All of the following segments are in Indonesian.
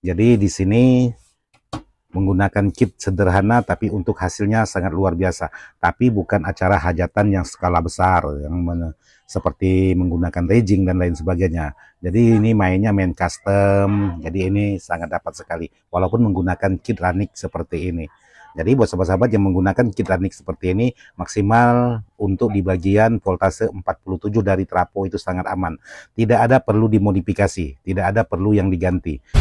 Jadi di sini menggunakan kit sederhana tapi untuk hasilnya sangat luar biasa. Tapi bukan acara hajatan yang skala besar yang seperti menggunakan rigging dan lain sebagainya. Jadi ini main custom. Jadi ini sangat dapat sekali walaupun menggunakan kit ranik seperti ini. Jadi buat sahabat-sahabat yang menggunakan kit ranik seperti ini, maksimal untuk di bagian voltase 47 dari trapo itu sangat aman. Tidak ada perlu dimodifikasi, tidak ada perlu yang diganti.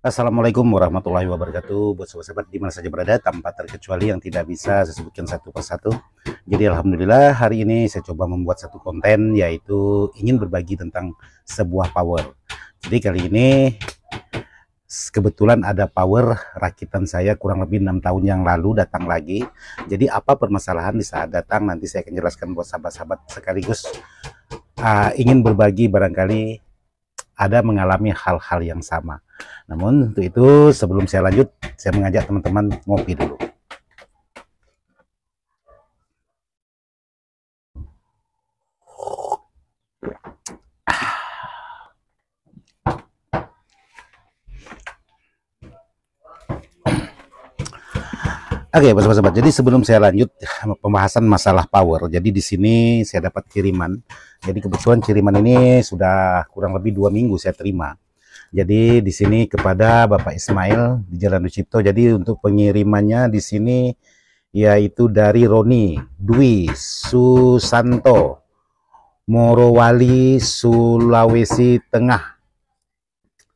Assalamualaikum warahmatullahi wabarakatuh. Buat sahabat-sahabat di mana saja berada, tanpa terkecuali yang tidak bisa saya sebutkan satu persatu. Jadi alhamdulillah hari ini saya coba membuat satu konten, yaitu ingin berbagi tentang sebuah power. Jadi kali ini kebetulan ada power rakitan saya kurang lebih 6 tahun yang lalu datang lagi. Jadi apa permasalahan di saat datang, nanti saya akan jelaskan buat sahabat-sahabat, sekaligus ingin berbagi, barangkali ada mengalami hal-hal yang sama. Namun untuk itu sebelum saya lanjut, saya mengajak teman-teman ngopi dulu. Oke, sahabat-sahabat. Jadi sebelum saya lanjut pembahasan masalah power, jadi di sini saya dapat kiriman. Jadi kebetulan kiriman ini sudah kurang lebih 2 minggu saya terima. Jadi di sini kepada Bapak Ismail di Jalan Ducipto. Jadi untuk pengirimannya di sini yaitu dari Roni Dwi Susanto, Morowali, Sulawesi Tengah.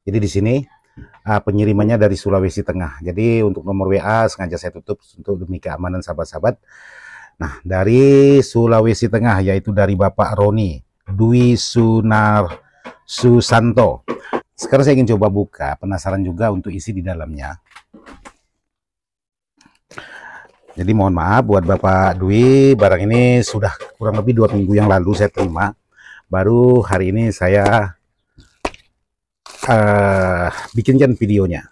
Jadi di sini pengirimannya dari Sulawesi Tengah. Jadi untuk nomor WA sengaja saya tutup untuk demi keamanan sahabat-sahabat. Nah, dari Sulawesi Tengah yaitu dari Bapak Roni Dwi Susanto. Sekarang saya ingin coba buka, penasaran juga untuk isi di dalamnya. Jadi mohon maaf buat Bapak Dwi, barang ini sudah kurang lebih 2 minggu yang lalu saya terima. Baru hari ini saya bikinkan videonya.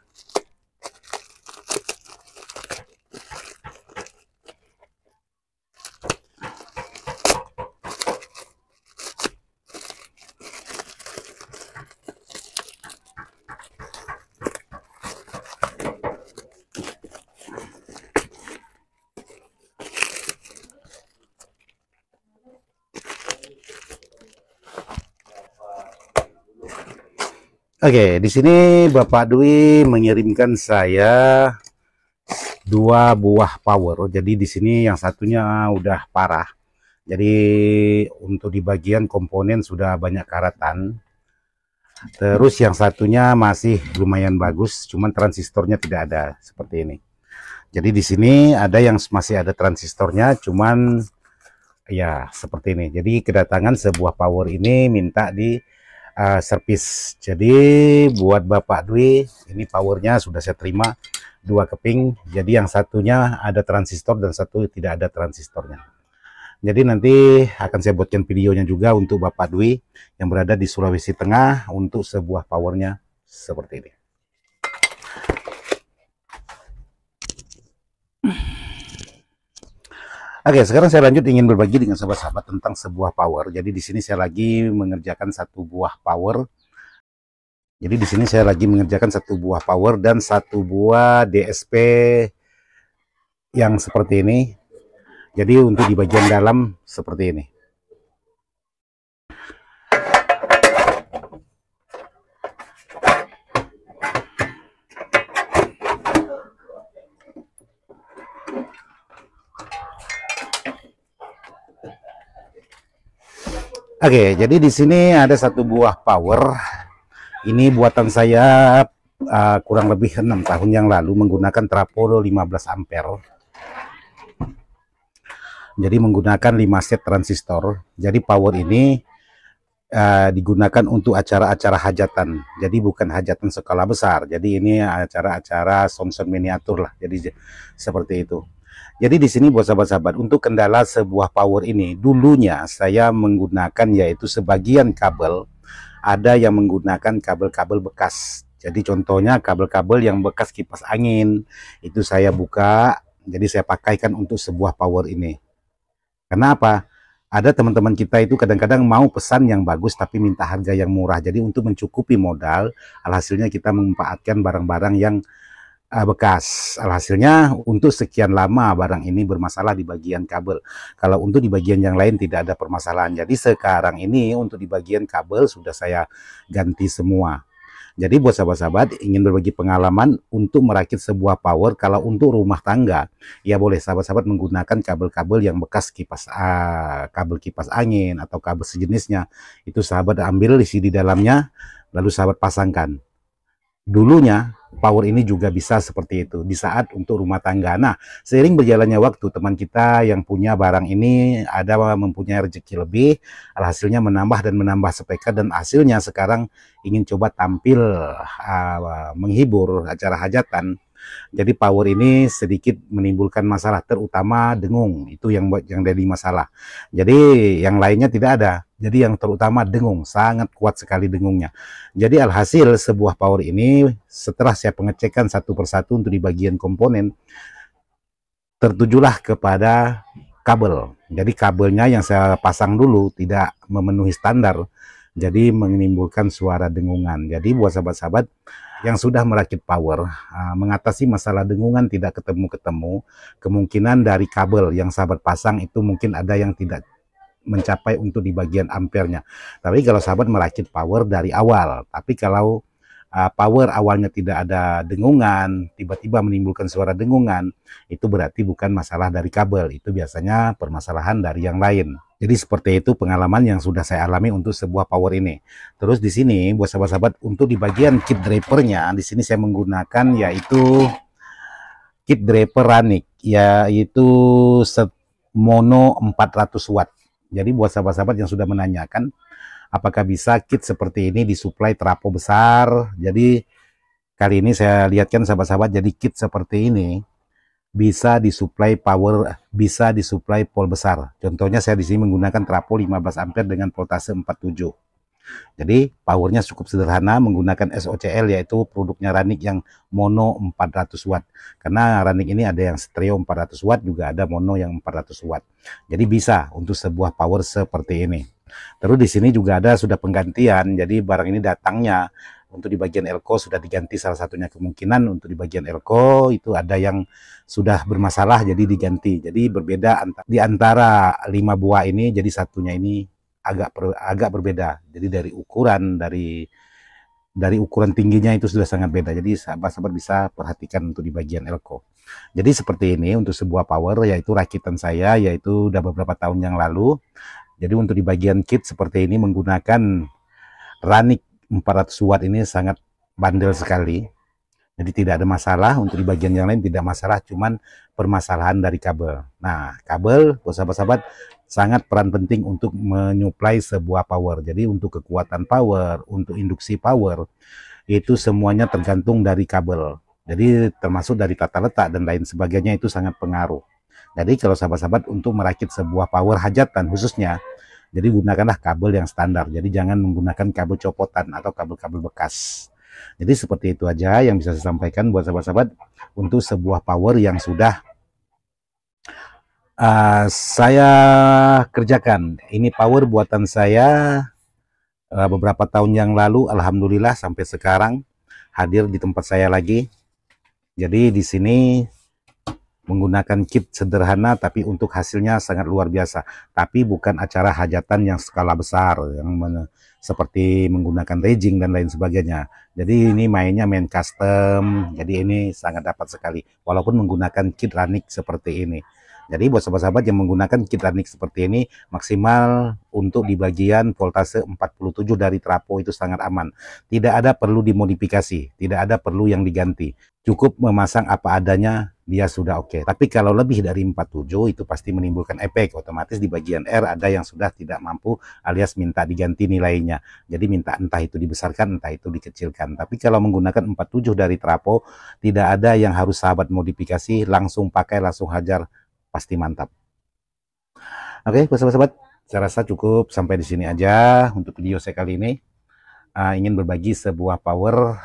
Oke, di sini Bapak Dwi mengirimkan saya 2 buah power. Jadi di sini yang satunya udah parah. Jadi untuk di bagian komponen sudah banyak karatan. Terus yang satunya masih lumayan bagus, cuman transistornya tidak ada seperti ini. Jadi di sini ada yang masih ada transistornya, cuman ya seperti ini. Jadi kedatangan sebuah power ini minta di servis. Jadi buat Bapak Dwi, ini powernya sudah saya terima 2 keping. Jadi yang satunya ada transistor dan satu tidak ada transistornya. Jadi nanti akan saya buatkan videonya juga untuk Bapak Dwi yang berada di Sulawesi Tengah untuk sebuah powernya seperti ini. Oke, sekarang saya lanjut ingin berbagi dengan sahabat-sahabat tentang sebuah power. Jadi di sini saya lagi mengerjakan satu buah power. Jadi di sini saya lagi mengerjakan satu buah power dan satu buah DSP yang seperti ini. Jadi untuk di bagian dalam seperti ini. Oke, jadi di sini ada satu buah power. Ini buatan saya kurang lebih 6 tahun yang lalu menggunakan trapo 15 ampere. Jadi menggunakan 5 set transistor. Jadi power ini digunakan untuk acara-acara hajatan. Jadi bukan hajatan skala besar. Jadi ini acara-acara sound miniatur lah. Jadi seperti itu. Jadi di sini buat sahabat-sahabat, untuk kendala sebuah power ini, dulunya saya menggunakan yaitu sebagian kabel, ada yang menggunakan kabel-kabel bekas. Jadi contohnya kabel-kabel yang bekas kipas angin, itu saya buka, jadi saya pakaikan untuk sebuah power ini. Karena apa? Ada teman-teman kita itu kadang-kadang mau pesan yang bagus tapi minta harga yang murah. Jadi untuk mencukupi modal, alhasilnya kita memanfaatkan barang-barang yang bekas. Alhasilnya untuk sekian lama barang ini bermasalah di bagian kabel. Kalau untuk di bagian yang lain tidak ada permasalahan. Jadi sekarang ini untuk di bagian kabel sudah saya ganti semua. Jadi buat sahabat-sahabat ingin berbagi pengalaman untuk merakit sebuah power, kalau untuk rumah tangga, ya boleh sahabat-sahabat menggunakan kabel-kabel yang bekas kabel kipas angin atau kabel sejenisnya. Itu sahabat ambil isi di dalamnya, lalu sahabat pasangkan. Dulunya power ini juga bisa seperti itu di saat untuk rumah tangga. Nah, seiring berjalannya waktu, teman kita yang punya barang ini ada mempunyai rezeki lebih, alhasilnya menambah dan menambah spek, dan hasilnya sekarang ingin coba tampil menghibur acara hajatan. Jadi power ini sedikit menimbulkan masalah, terutama dengung, itu yang jadi masalah. Jadi yang lainnya tidak ada. Jadi yang terutama dengung, sangat kuat sekali dengungnya. Jadi alhasil sebuah power ini setelah saya pengecekan satu persatu untuk di bagian komponen, tertujulah kepada kabel. Jadi kabelnya yang saya pasang dulu tidak memenuhi standar, jadi menimbulkan suara dengungan. Jadi buat sahabat-sahabat yang sudah merakit power, mengatasi masalah dengungan tidak ketemu-ketemu, kemungkinan dari kabel yang sahabat pasang itu mungkin ada yang tidak mencapai untuk di bagian ampernya. Tapi kalau sahabat merakit power dari awal, tapi kalau power awalnya tidak ada dengungan, tiba-tiba menimbulkan suara dengungan, itu berarti bukan masalah dari kabel, itu biasanya permasalahan dari yang lain. Jadi seperti itu pengalaman yang sudah saya alami untuk sebuah power ini. Terus di sini buat sahabat-sahabat untuk di bagian kit drivernya, di sini saya menggunakan yaitu kit driver Ranik, yaitu mono 400 watt. Jadi buat sahabat-sahabat yang sudah menanyakan apakah bisa kit seperti ini disuplai trafo besar, jadi kali ini saya lihatkan sahabat-sahabat, jadi kit seperti ini bisa disuplai power, bisa disuplai pol besar. Contohnya saya di sini menggunakan trafo 15 ampere dengan voltase 47. Jadi powernya cukup sederhana menggunakan SOCL, yaitu produknya Ranik yang mono 400 watt. Karena Ranik ini ada yang stereo 400 watt, juga ada mono yang 400 watt. Jadi bisa untuk sebuah power seperti ini. Terus di sini juga ada sudah penggantian. Jadi barang ini datangnya untuk di bagian elko sudah diganti, salah satunya kemungkinan untuk di bagian elko itu ada yang sudah bermasalah jadi diganti. Jadi berbeda di antara 5 buah ini, jadi satunya ini agak berbeda. Jadi dari ukuran tingginya itu sudah sangat beda. Jadi sahabat-sahabat bisa perhatikan untuk di bagian elko. Jadi seperti ini untuk sebuah power, yaitu rakitan saya, yaitu udah beberapa tahun yang lalu. Jadi untuk di bagian kit seperti ini menggunakan Ranik 400 watt, ini sangat bandel sekali. Jadi tidak ada masalah, untuk di bagian yang lain tidak masalah, cuman permasalahan dari kabel. Nah, kabel buat sahabat-sahabat sangat peran penting untuk menyuplai sebuah power. Jadi untuk kekuatan power, untuk induksi power, itu semuanya tergantung dari kabel. Jadi termasuk dari tata letak dan lain sebagainya, itu sangat pengaruh. Jadi kalau sahabat-sahabat untuk merakit sebuah power hajatan khususnya, jadi gunakanlah kabel yang standar. Jadi jangan menggunakan kabel copotan atau kabel-kabel bekas. Jadi seperti itu aja yang bisa saya sampaikan buat sahabat-sahabat untuk sebuah power yang sudah saya kerjakan. Ini power buatan saya beberapa tahun yang lalu. Alhamdulillah sampai sekarang hadir di tempat saya lagi. Jadi di sini menggunakan kit sederhana, tapi untuk hasilnya sangat luar biasa. Tapi bukan acara hajatan yang skala besar, yang seperti menggunakan rigging dan lain sebagainya. Jadi ini main custom, jadi ini sangat dapat sekali, walaupun menggunakan kit Ranik seperti ini. Jadi buat sahabat-sahabat yang menggunakan kit Ranik seperti ini, maksimal untuk di bagian voltase 47 dari trafo itu sangat aman. Tidak ada perlu dimodifikasi, tidak ada perlu yang diganti. Cukup memasang apa adanya, dia sudah oke. Tapi kalau lebih dari 47 itu pasti menimbulkan efek. Otomatis di bagian R ada yang sudah tidak mampu, alias minta diganti nilainya. Jadi minta entah itu dibesarkan, entah itu dikecilkan. Tapi kalau menggunakan 47 dari trafo, tidak ada yang harus sahabat modifikasi, langsung pakai, langsung hajar, pasti mantap. Oke, sahabat-sahabat, saya rasa cukup sampai di sini aja untuk video saya kali ini. Ingin berbagi sebuah power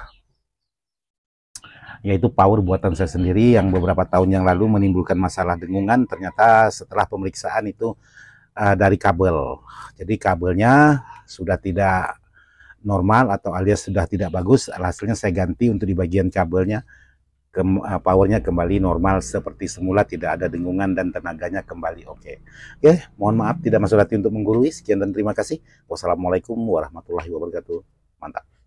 yaitu power buatan saya sendiri yang beberapa tahun yang lalu menimbulkan masalah dengungan. Ternyata setelah pemeriksaan itu dari kabel. Jadi kabelnya sudah tidak normal atau alias sudah tidak bagus. Hasilnya saya ganti untuk di bagian kabelnya, powernya kembali normal seperti semula, tidak ada dengungan dan tenaganya kembali oke. Oke, mohon maaf tidak masuk hati untuk menggurui. Sekian dan terima kasih. Wassalamualaikum warahmatullahi wabarakatuh. Mantap.